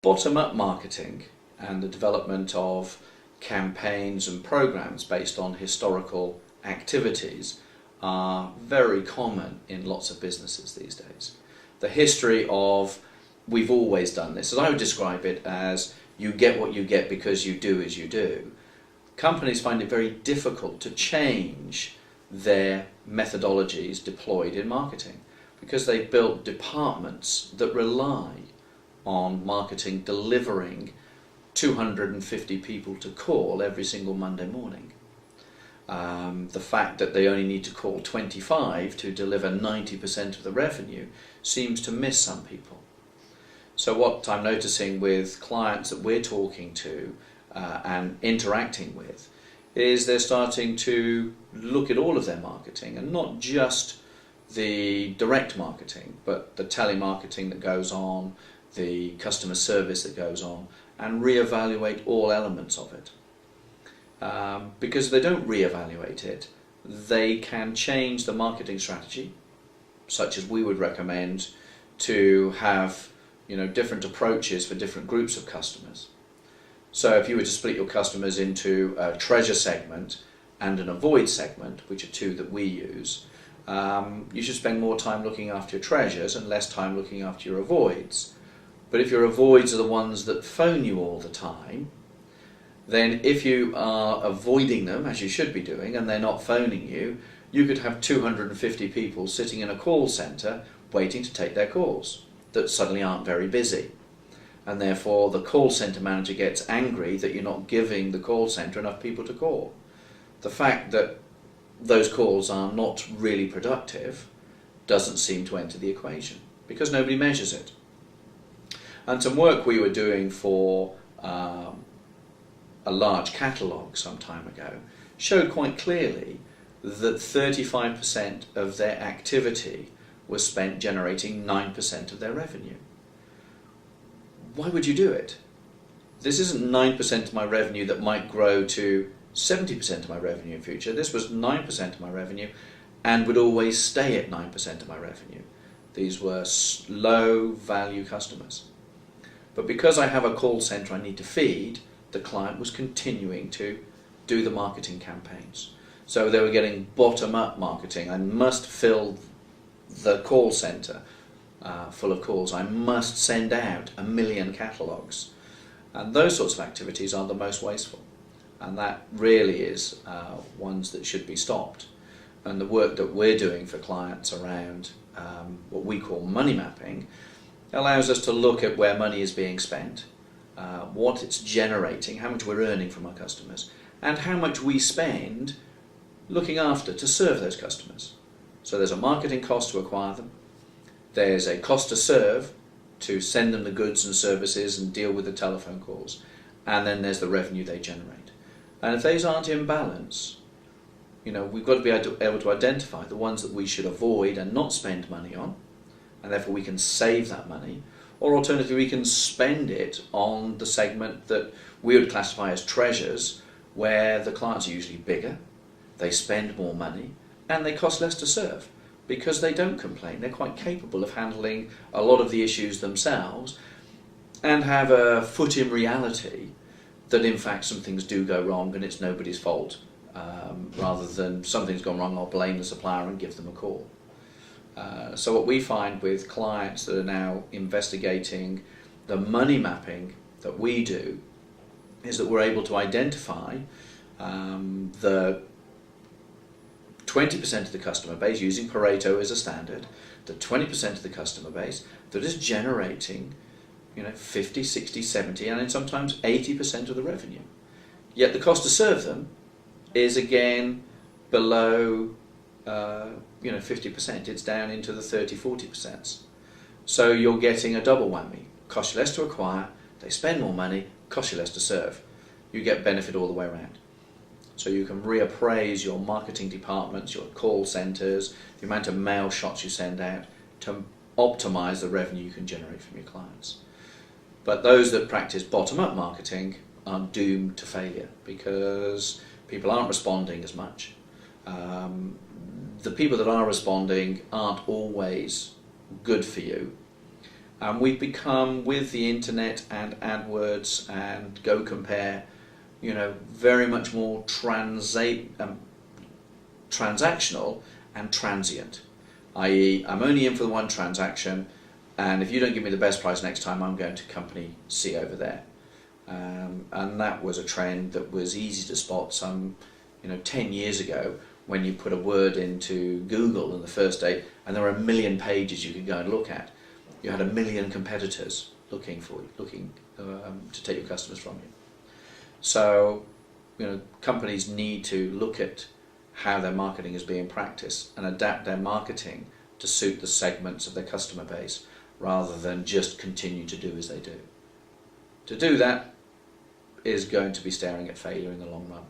Bottom-up marketing and the development of campaigns and programs based on historical activities are very common in lots of businesses these days. The history of we've always done this, as I would describe it as you get what you get because you do as you do. Companies find it very difficult to change their methodologies deployed in marketing because they've built departments that rely on marketing delivering 250 people to call every single Monday morning. The fact that they only need to call 25 to deliver 90% of the revenue seems to miss some people. So what I'm noticing with clients that we're talking to and interacting with is they're starting to look at all of their marketing, and not just the direct marketing, but the telemarketing that goes on, the customer service that goes on, and reevaluate all elements of it. Because if they don't reevaluate it, they can change the marketing strategy, such as we would recommend, to have different approaches for different groups of customers. So if you were to split your customers into a treasure segment and an avoid segment, which are two that we use, you should spend more time looking after your treasures and less time looking after your avoids. But if your avoids are the ones that phone you all the time, then if you are avoiding them, as you should be doing, and they're not phoning you, you could have 250 people sitting in a call centre waiting to take their calls that suddenly aren't very busy. And therefore the call centre manager gets angry that you're not giving the call centre enough people to call. The fact that those calls are not really productive doesn't seem to enter the equation because nobody measures it. And some work we were doing for a large catalogue some time ago showed quite clearly that 35% of their activity was spent generating 9% of their revenue. Why would you do it? This isn't 9% of my revenue that might grow to 70% of my revenue in future. This was 9% of my revenue and would always stay at 9% of my revenue. These were low value customers. But because I have a call centre I need to feed, the client was continuing to do the marketing campaigns. So they were getting bottom-up marketing. I must fill the call centre full of calls. I must send out 1 million catalogues. And those sorts of activities are the most wasteful. And that really is ones that should be stopped. And the work that we're doing for clients around what we call money mapping allows us to look at where money is being spent, what it's generating, how much we're earning from our customers, and how much we spend looking after to serve those customers. So there's a marketing cost to acquire them, there's a cost to serve to send them the goods and services and deal with the telephone calls, and then there's the revenue they generate. And if those aren't in balance, we've got to be able to identify the ones that we should avoid and not spend money on, and therefore we can save that money, or alternatively we can spend it on the segment that we would classify as treasures, where the clients are usually bigger, they spend more money, and they cost less to serve because they don't complain. They're quite capable of handling a lot of the issues themselves and have a foot in reality that in fact some things do go wrong and it's nobody's fault, rather than something's gone wrong, I'll blame the supplier and give them a call. So what we find with clients that are now investigating the money mapping that we do is that we're able to identify the 20% of the customer base, using Pareto as a standard, the 20% of the customer base that is generating 50, 60, 70 and then sometimes 80% of the revenue. Yet the cost to serve them is again below 50%, it's down into the 30, 40%. So you're getting a double whammy. Cost you less to acquire, they spend more money, cost you less to serve. You get benefit all the way around. So you can reappraise your marketing departments, your call centres, the amount of mail shots you send out to optimise the revenue you can generate from your clients. But those that practice bottom-up marketing are doomed to failure because people aren't responding as much. The people that are responding aren't always good for you. And we've become, with the internet and AdWords and GoCompare, very much more transactional and transient. I.e., I'm only in for the one transaction, and if you don't give me the best price next time, I'm going to company C over there. And that was a trend that was easy to spot some 10 years ago, when you put a word into Google in the first day and there were 1 million pages you could go and look at. You had 1 million competitors looking to take your customers from you. So, companies need to look at how their marketing is being practiced and adapt their marketing to suit the segments of their customer base, rather than just continue to do as they do. To do that is going to be staring at failure in the long run.